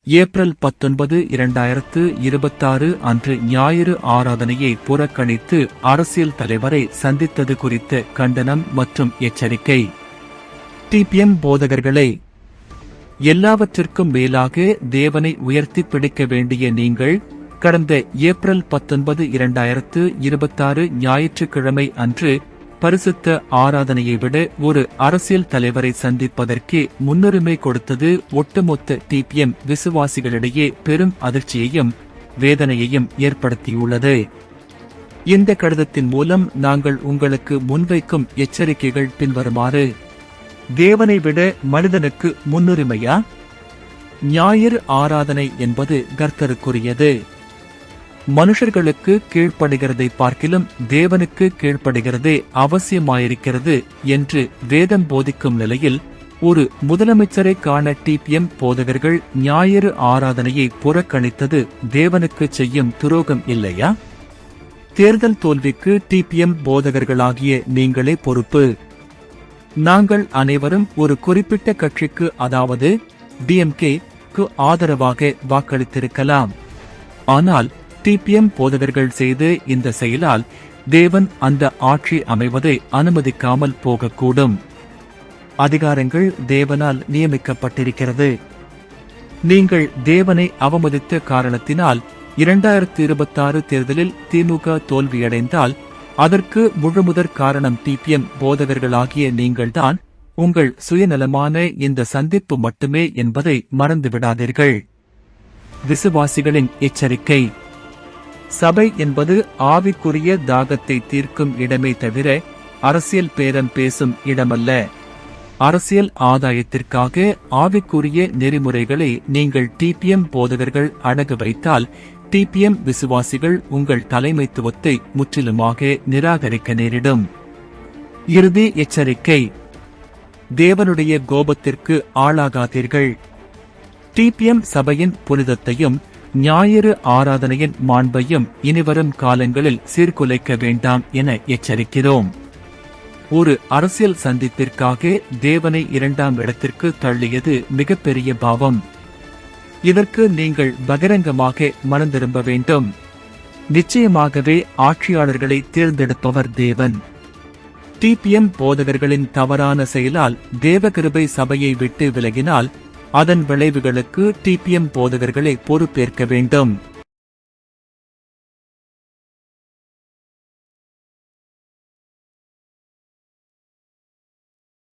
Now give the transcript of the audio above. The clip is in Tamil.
ஏப்ரல் 19, 2026 அன்று ஞாயிறு ஆராதனையை புறக்கணித்து அரசியல் தலைவரை சந்தித்தது குறித்த கண்டனம் மற்றும் எச்சரிக்கை. டிபிஎம் போதகர்களே, எல்லாவற்றிற்கும் மேலாக தேவனை உயர்த்தி பிடிக்க வேண்டிய நீங்கள், கடந்த ஏப்ரல் 19, 2026 ஞாயிற்றுக்கிழமை அன்று பரிசுத்த ஆராதனையை விட ஒரு அரசியல் தலைவரை சந்திப்பதற்கு முன்னுரிமை கொடுத்தது ஒட்டுமொத்த டிபிஎம் விசுவாசிகளிடையே பெரும் அதிர்ச்சியையும் வேதனையையும் ஏற்படுத்தியுள்ளது. இந்த கடிதத்தின் மூலம் நாங்கள் உங்களுக்கு முன்வைக்கும் எச்சரிக்கைகள் பின்வருமாறு: தேவனை விட மனிதனுக்கு முன்னுரிமையா? ஞாயிறு ஆராதனை என்பது கர்த்தருக்குரியது. மனுஷர்களுக்கு கீழ்ப்படுகிறதை பார்க்கிலும் தேவனுக்கு கீழ்ப்படுகிறதே அவசியமாயிருக்கிறது என்று வேதம் போதிக்கும் நிலையில், ஒரு முதலமைச்சரை காண டிபிஎம் போதகர்கள் ஞாயிறு ஆராதனையை புறக்கணித்தது தேவனுக்கு செய்யும் துரோகம் இல்லையா? தேர்தல் தோல்விக்கு டிபிஎம் போதகர்களாகிய நீங்களே பொறுப்பு. நாங்கள் அனைவரும் ஒரு குறிப்பிட்ட கட்சிக்கு, அதாவது டிஎம்கே-க்கு ஆதரவாக வாக்களித்திருக்கலாம். ஆனால் டிபிஎம் போதகர்கள் செய்த இந்த செயலால் தேவன் அந்த ஆட்சி அமைவதை அனுமதிக்காமல் போகக்கூடும். அதிகாரங்கள் தேவனால் நியமிக்கப்பட்டிருக்கிறது. நீங்கள் தேவனை அவமதித்த காரணத்தினால் 2026 தேர்தலில் திமுக தோல்வியடைந்தால் அதற்கு முழுமுதற் காரணம் டிபிஎம் போதகர்களாகிய நீங்கள்தான். உங்கள் சுயநலமான இந்த சந்திப்பு மட்டுமே என்பதை மறந்துவிடாதீர்கள். விசுவாசிகளின் எச்சரிக்கை: சபை என்பது ஆவிக்குரிய தாகத்தை தீர்க்கும் இடமே தவிர அரசியல் பேரம் பேசும் இடமல்ல. அரசியல் ஆதாயத்திற்காக ஆவிக்குரிய நெறிமுறைகளை நீங்கள் டிபிஎம் போதகர்கள் அடகு வைத்தால் டிபிஎம் விசுவாசிகள் உங்கள் தலைமைத்துவத்தை முற்றிலுமாக நிராகரிக்க நேரிடும். இறுதி எச்சரிக்கை: தேவனுடைய கோபத்திற்கு ஆளாகாதீர்கள். டிபிஎம் சபையின் புனிதத்தையும் ஞாயிறு ஆராதனையின் மாண்பையும் இனிவரும் காலங்களில் சீர்குலைக்க வேண்டாம் என எச்சரிக்கிறோம். ஒரு அரசியல் சந்திப்பிற்காக தேவனை 2ஆம் இடத்திற்கு தள்ளியது மிகப்பெரிய பாவம். இதற்கு நீங்கள் பகிரங்கமாக மனந்திரும்ப வேண்டும். நிச்சயமாகவே ஆட்சியாளர்களை தேர்ந்தெடுப்பவர் தேவன். டிபிஎம் போதகர்களின் தவறான செயலால் தேவகிருபை சபையை விட்டு விலகினால் அதன் விளைவுகளுக்கு டிபிஎம் போதகர்களே பொறுப்பேற்க வேண்டும்.